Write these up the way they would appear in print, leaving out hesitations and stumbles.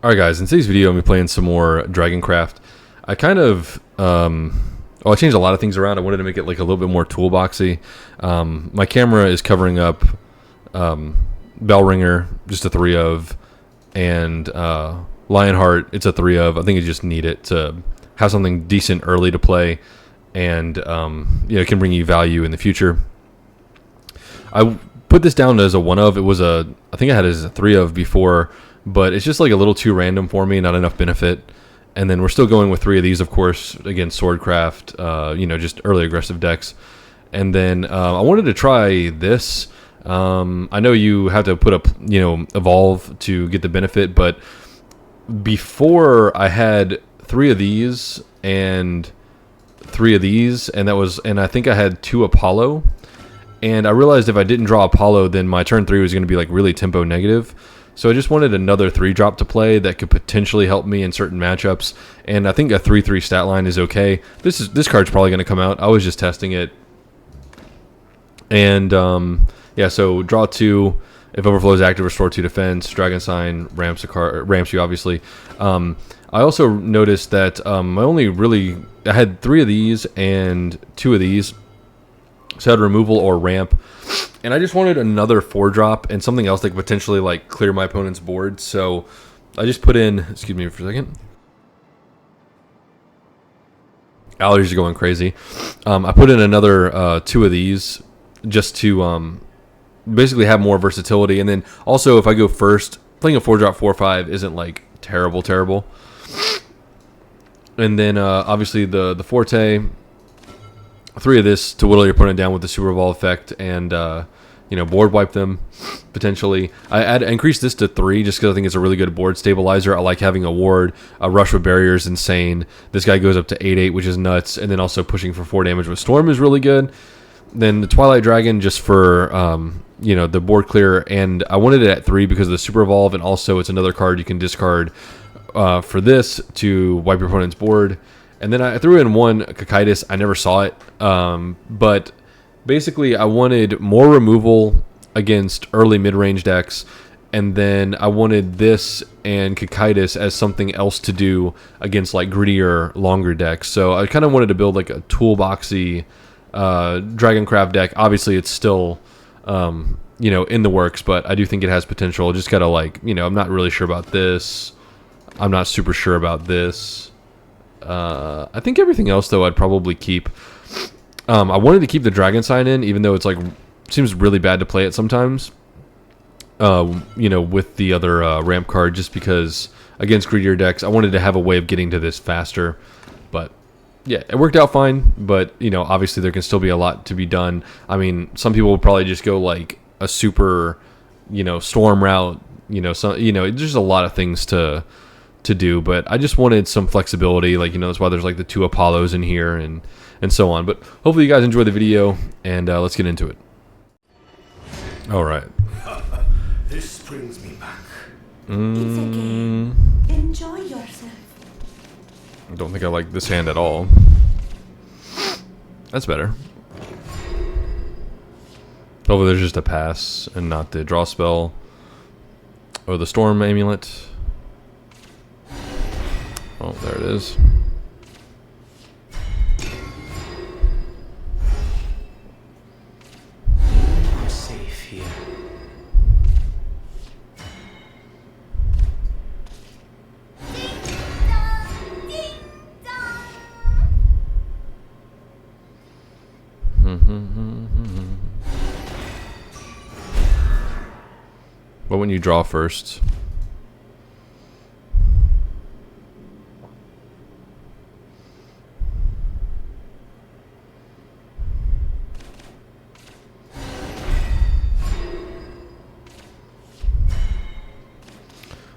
Alright guys, in today's video I'm playing some more Dragoncraft. I kind of, I changed a lot of things around. I wanted to make it like a little bit more toolboxy. My camera is covering up Bellringer, just a 3 of, and Lionheart, it's a 3 of. I think you just need it to have something decent early to play, and it can bring you value in the future. I put this down as a 1 of. It was I think I had it as a 3 of before, but it's just like a little too random for me, not enough benefit. And then we're still going with 3 of these, of course, against Swordcraft, just early aggressive decks. And then I wanted to try this. I know you have to put up, evolve to get the benefit, but before I had 3 of these and 3 of these, and I think I had 2 Apollo. And I realized if I didn't draw Apollo, then my turn 3 was going to be like really tempo negative. So I just wanted another 3-drop to play that could potentially help me in certain matchups. And I think a 3/3 stat line is okay. This card's probably going to come out. I was just testing it. And so draw 2. If Overflow is active, restore 2 defense. Dragon Sign ramps you, obviously. I also noticed that I had 3 of these and 2 of these. So I had removal or ramp. And I just wanted another 4-drop and something else that could potentially like clear my opponent's board. So I just put in, excuse me for a second. Allergies are going crazy. I put in another 2 of these just to basically have more versatility. And then also if I go first, playing a 4-drop 4/5 isn't like terrible. And then obviously the Forte, 3 of this to whittle your opponent down with the Super Evolve effect and board wipe them potentially. I increased this to 3 just because I think it's a really good board stabilizer. I like having a ward. A Rush with Barrier is insane. This guy goes up to 8/8, which is nuts, and then also pushing for 4 damage with Storm is really good. Then the Twilight Dragon just for the board clear, and I wanted it at 3 because of the Super Evolve, and also it's another card you can discard for this to wipe your opponent's board. And then I threw in 1 TIMECODES. I never saw it, but basically I wanted more removal against early mid-range decks, and then I wanted this and TIMECODES as something else to do against like grittier, longer decks. So I kind of wanted to build like a toolboxy Dragoncraft deck. Obviously it's still in the works, but I do think it has potential. Just gotta I'm not really sure about this. I'm not super sure about this. I think everything else though I'd probably keep. I wanted to keep the Dragon Sign in, even though it's seems really bad to play it sometimes. With the other ramp card, just because against greedier decks, I wanted to have a way of getting to this faster. But yeah, it worked out fine. But obviously there can still be a lot to be done. I mean, some people would probably just go like a super, storm route. There's just a lot of things to do, but I just wanted some flexibility, that's why there's like the 2 Apollos in here and so on. But hopefully you guys enjoy the video, and let's get into it. All right. This brings me back. It's okay. Enjoy yourself. I don't think I like this hand at all. That's better. Hopefully there's just a pass and not the draw spell or the Storm Amulet. Oh, there it is. I'm safe here. What when you draw first?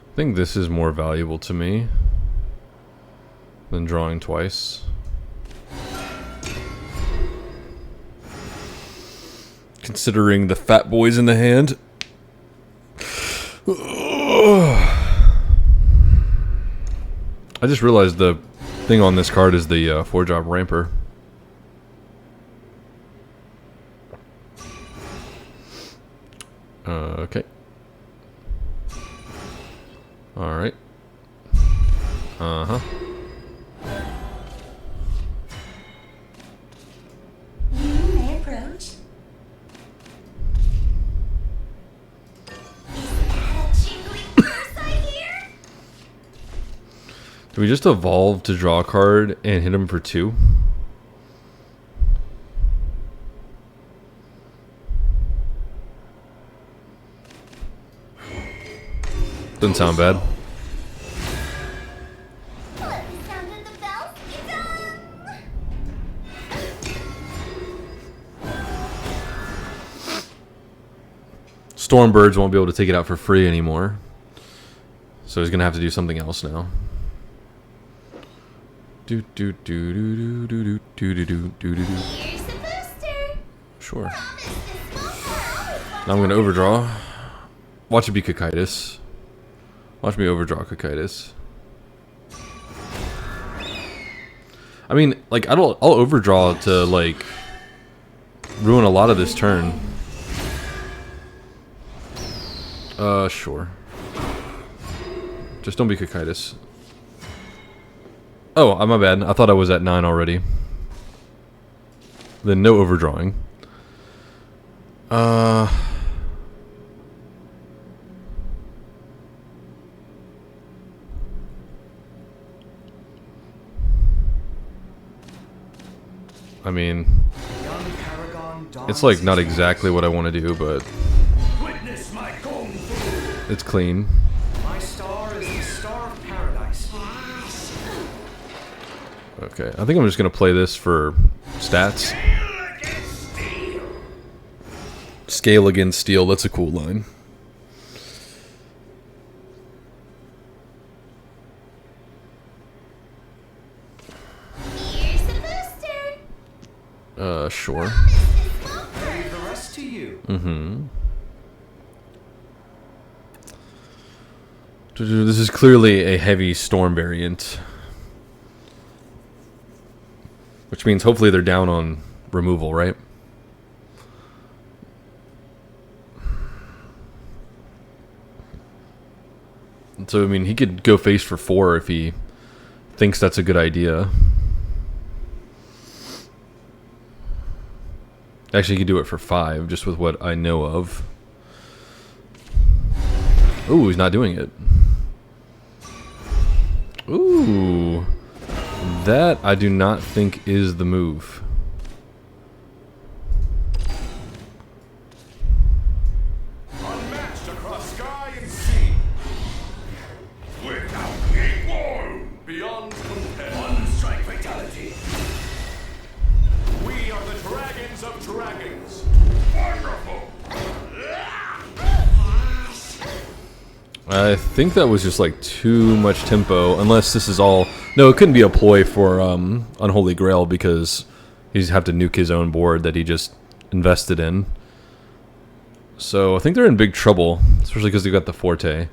I think this is more valuable to me than drawing twice. Considering the fat boys in the hand. I just realized the thing on this card is the 4-drop ramper. Okay. Alright. Uh-huh. You may approach. Is that a jingling purse I hear? Do we just evolve to draw a card and hit him for 2? Doesn't sound bad. Let the sound of the bells be done. Stormbirds won't be able to take it out for free anymore. So he's gonna have to do something else now. Do do do do do do do do do do do. Here's the booster. Sure. Promise this won't Now I'm gonna overdraw. Watch it be Cocytus. Watch me overdraw Cocytus. I mean, like I'll overdraw to like ruin a lot of this turn. Sure. Just don't be Cocytus. Oh, my bad. I thought I was at 9 already. Then no overdrawing. I mean, it's like not exactly what I want to do, but Witness my kung fu. it's clean. My star is the star of paradise. Okay, I think I'm just gonna play this for stats. Scale against steel. That's a cool line. Here's the booster. Sure. Promise this won't hurt. Leave the rest to you. Mm-hmm. This is clearly a heavy storm variant. Which means hopefully they're down on removal, right? So, I mean, he could go face for 4 if he thinks that's a good idea. Actually, he could do it for 5, just with what I know of. Ooh, he's not doing it. Ooh. That I do not think is the move. Unmatched across sky and sea. Without equal. Beyond compare. One strike fatality. We are the dragons of dragons. Wonderful. I think that was just like too much tempo, unless this is all... No, it couldn't be a ploy for Unholy Grail because he's have to nuke his own board that he just invested in. So I think they're in big trouble, especially because they got the Forte.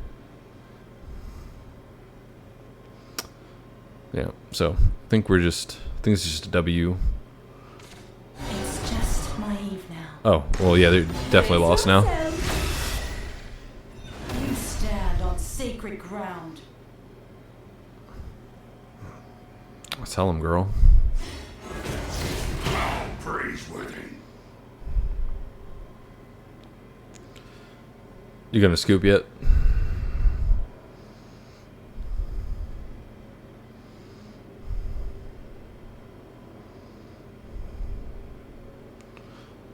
Yeah, so I think it's just a W. It's just naive now. Oh, well, yeah, they're definitely lost now. You stand on sacred ground. Tell him, girl. Praiseworthy. You gonna scoop yet?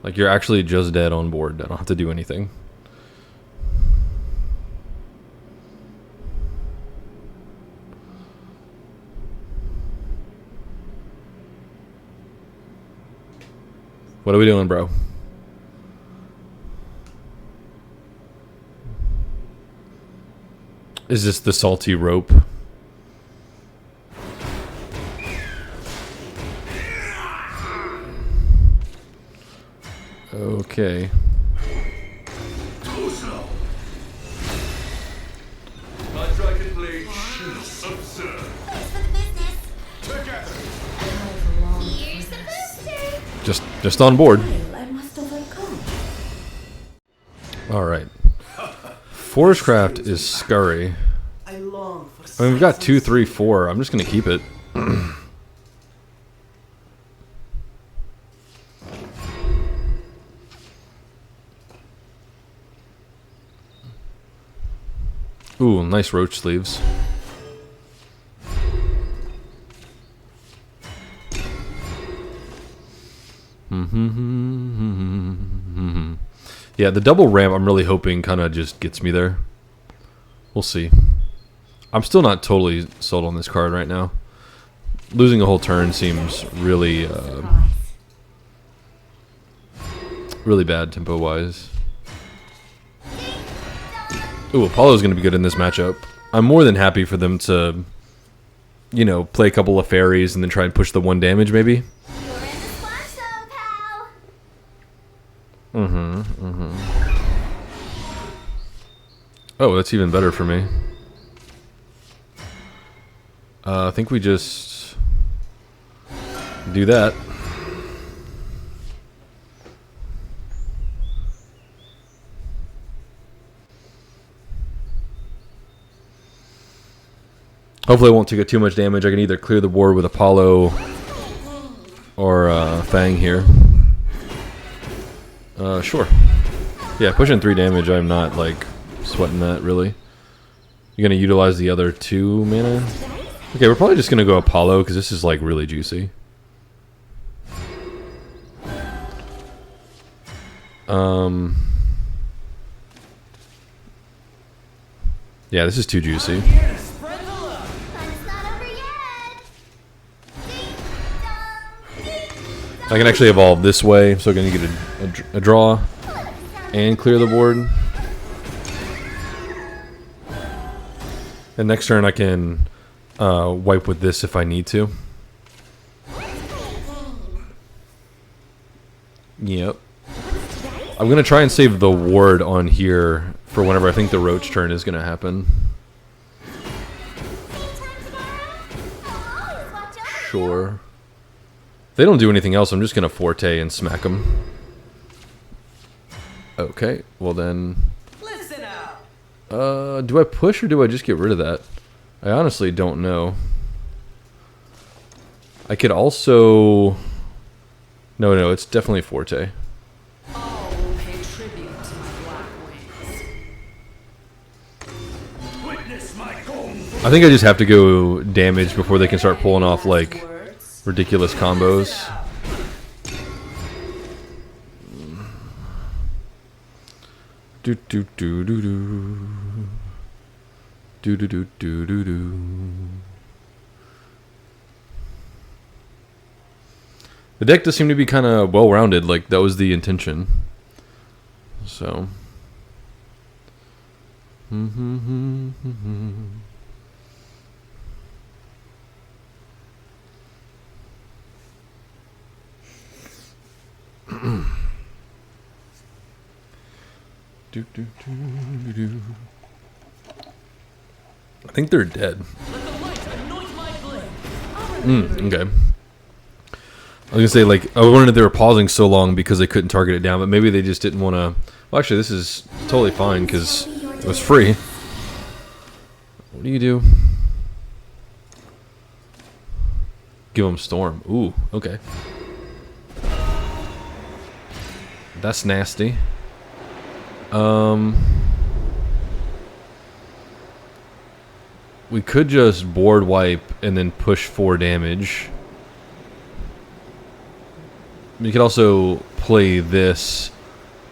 Like, you're actually just dead on board. I don't have to do anything. What are we doing, bro? Is this the salty rope? Okay. Too slow. A dragon blade absurd. Thanks for the business. Together. Here's the booster. Just on board. I must overcome. All right. Forestcraft is scurry. I long I mean, we've got 2, 3, 4. I'm just gonna keep it. Ooh, nice roach sleeves. Yeah, the double ramp I'm really hoping kind of just gets me there. We'll see. I'm still not totally sold on this card right now. Losing a whole turn seems really, really bad tempo-wise. Ooh, Apollo's going to be good in this matchup. I'm more than happy for them to, you know, play a couple of fairies and then try and push the 1 damage, maybe. You're in the splash zone, pal. Oh, that's even better for me. I think we just do that. Hopefully I won't take too much damage. I can either clear the board with Apollo or Fang here. Sure. Yeah, pushing 3 damage, I'm not, like, sweating that, really. You're going to utilize the other 2 mana? Okay, we're probably just going to go Apollo, because this is, like, really juicy. Yeah, this is too juicy. Fun's not over yet. I can actually evolve this way, so I'm going to get a draw and clear the board. And next turn I can wipe with this if I need to. Yep. I'm going to try and save the ward on here for whenever I think the roach turn is going to happen. Sure. If they don't do anything else, I'm just going to forte and smack them. Okay, well then... Listen up. Do I push or do I just get rid of that? I honestly don't know. I could also... No, it's definitely forte. All will pay tribute to the Black Wings. Witness my comb. I think I just have to go damage before they can start pulling off, like, Words. ridiculous combos. Do do do do do. Do do do do do do. The deck does seem to be kind of well-rounded, like that was the intention. So. Do, do, do, do, do. I think they're dead. Let the light anoint my blade. Okay. I was gonna say, like, I wondered if they were pausing so long because they couldn't target it down, but maybe they just didn't want to. Well, actually, this is totally fine because it was free. What do you do? Give them Storm. Ooh, okay. That's nasty. We could just board wipe and then push 4 damage. You could also play this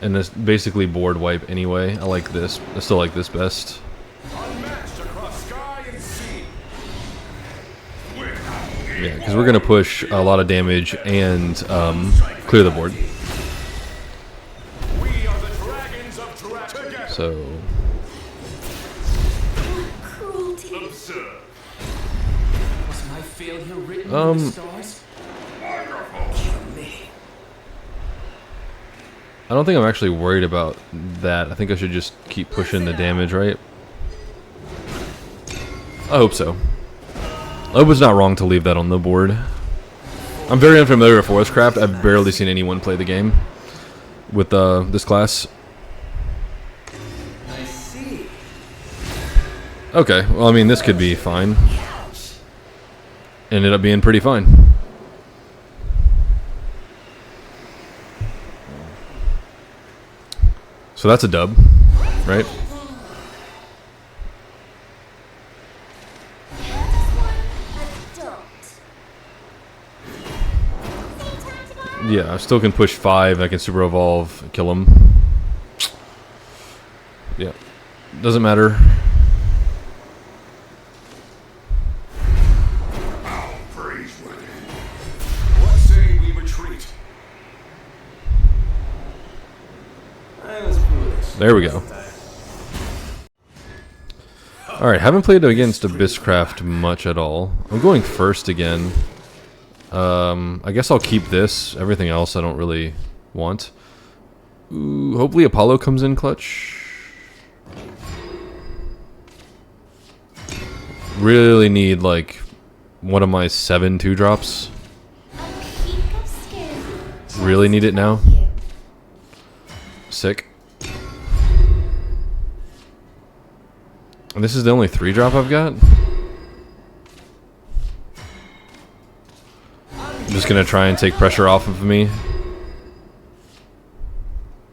and this basically board wipe anyway. I like this. I still like this best. Unmatched across sky and sea. Yeah, because we're gonna push a lot of damage and clear the board. We are the dragons of together. So Cruelty. Observe. Was my failure written in the stars? Kill me. I don't think I'm actually worried about that. I think I should just keep pushing the damage, right? I hope so. I hope it's not wrong to leave that on the board. I'm very unfamiliar with Dragoncraft. I've barely seen anyone play the game with this class. I see. Okay, well, I mean, this could be fine. Ended up being pretty fine. So that's a dub, right? Yeah, I still can push 5. I can super evolve, kill him. Yeah, doesn't matter. What say we retreat? There we go. Alright, haven't played against Abysscraft much at all. I'm going first again. I guess I'll keep this. Everything else I don't really want. Ooh, hopefully Apollo comes in clutch. Really need like one of my 7 2-drops. Really need it now. Sick. And this is the only 3-drop I've got? I'm just gonna try and take pressure off of me.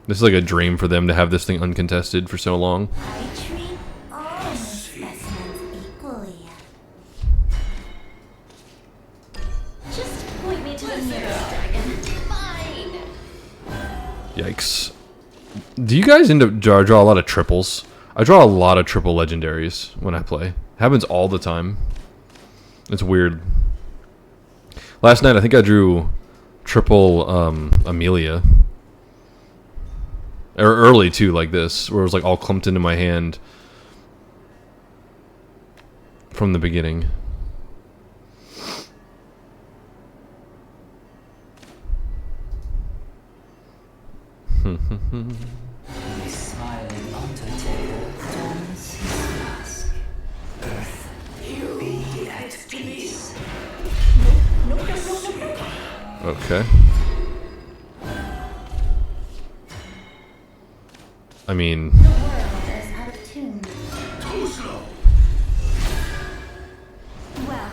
This is like a dream for them to have this thing uncontested for so long. I treat all specimens equally. Just point me to the nearest dragon. Fine. Yikes. Do you guys end up draw a lot of triples? I draw a lot of triple legendaries when I play. Happens all the time. It's weird. Last night I think I drew triple Amelia. Or early too, like this, where it was like all clumped into my hand from the beginning. The smiling Undertaker turns his mask. Earth, be at peace. Okay. I mean, The world is out of tune. Too slow. Well,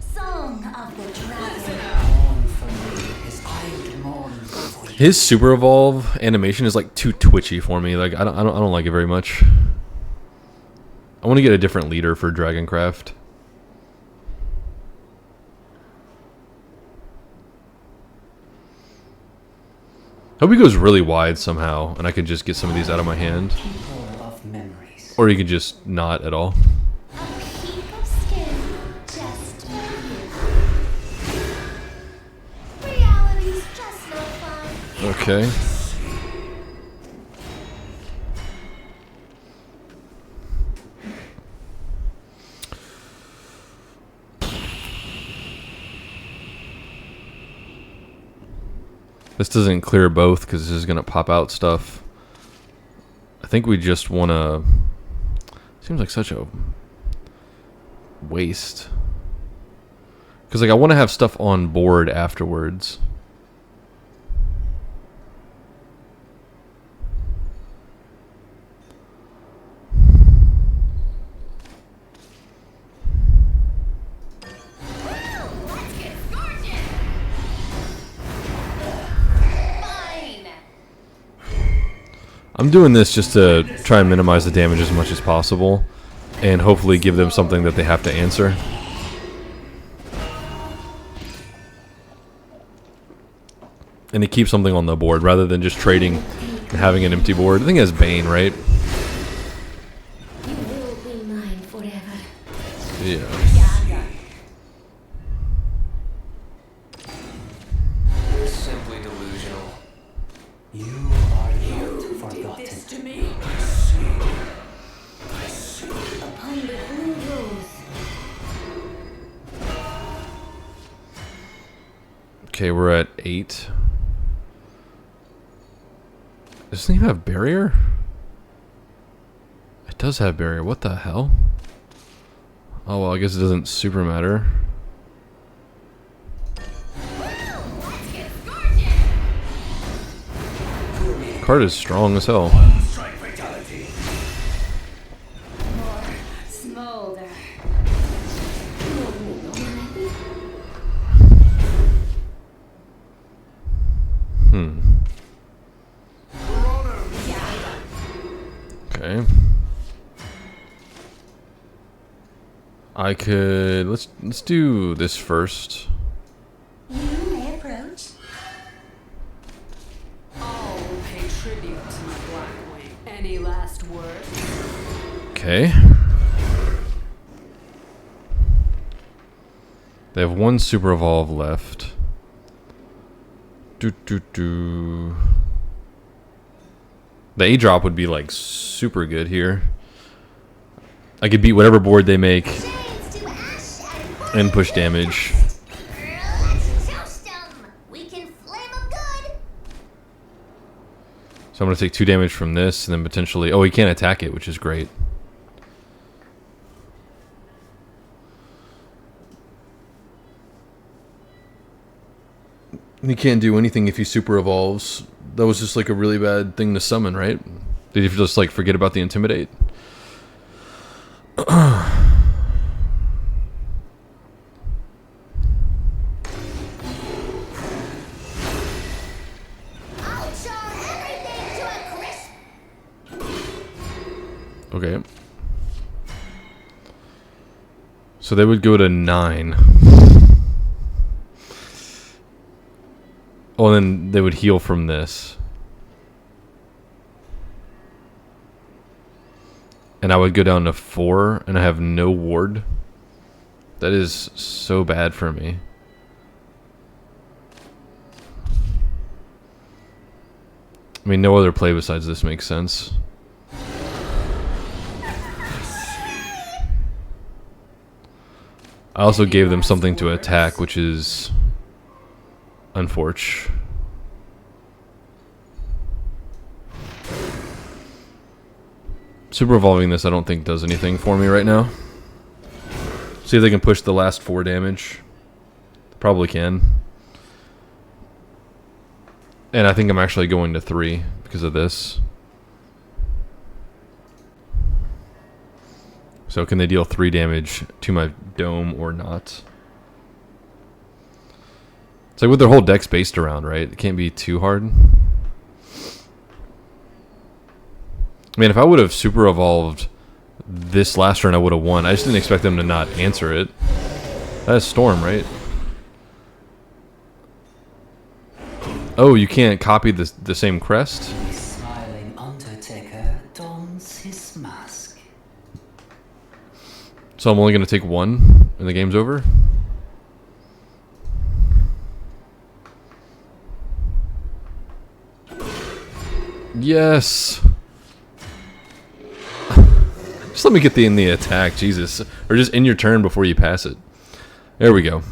Song of the Dragon. Mourn for me as I would mourn for you. his super evolve animation is like too twitchy for me. Like I don't like it very much. I want to get a different leader for Dragoncraft. Hope he goes really wide somehow, and I could just get some of these out of my hand. People of memories. Or you could just not at all. A peak of skin just for you. Reality's just no fun. Okay. This doesn't clear both because this is going to pop out stuff. I think we just want to... Seems like such a waste. Because like I want to have stuff on board afterwards. Let's get scorching. Fine. I'm doing this just to try and minimize the damage as much as possible. And hopefully give them something that they have to answer. And to keep something on the board rather than just trading and having an empty board. I think that's Bane, right? You will be mine forever. Yeah. You're simply delusional. You are not forgotten. To me. Upon the blue rose. Okay, we're at 8. Does this thing have barrier? It does have barrier. What the hell? Oh, well, I guess it doesn't super matter. Let's get scorching. Card is strong as hell. Strike fatality. More Okay. I could let's do this first. You may approach. All will pay tribute to my Blackwing. Any last words? Okay. They have one super evolve left. The A drop would be like super good here. I could beat whatever board they make and push damage. Let's toast 'em. We can flame 'em good. So I'm gonna take 2 damage from this, and then potentially. Oh, he can't attack it, which is great. He can't do anything if he super evolves. That was just like a really bad thing to summon, right? Did you just like forget about the intimidate? I'll char everything to a crisp. Okay. So they would go to 9. Oh, and then they would heal from this. And I would go down to 4, and I have no ward. That is so bad for me. I mean, no other play besides this makes sense. I also gave them something to attack, which is unfortunate. Super evolving this I don't think does anything for me right now. See if they can push the last 4 damage. Probably can. And I think I'm actually going to 3 because of this. So can they deal 3 damage to my dome or not? It's like what their whole deck's based around, right? It can't be too hard. I mean, if I would have super evolved this last turn, I would have won. I just didn't expect them to not answer it. That's Storm, right? Oh, you can't copy the same crest? The smiling Undertaker dons his mask. So I'm only going to take 1 and the game's over? Yes! Just let me get in the attack, Jesus. Or just in your turn before you pass it. There we go.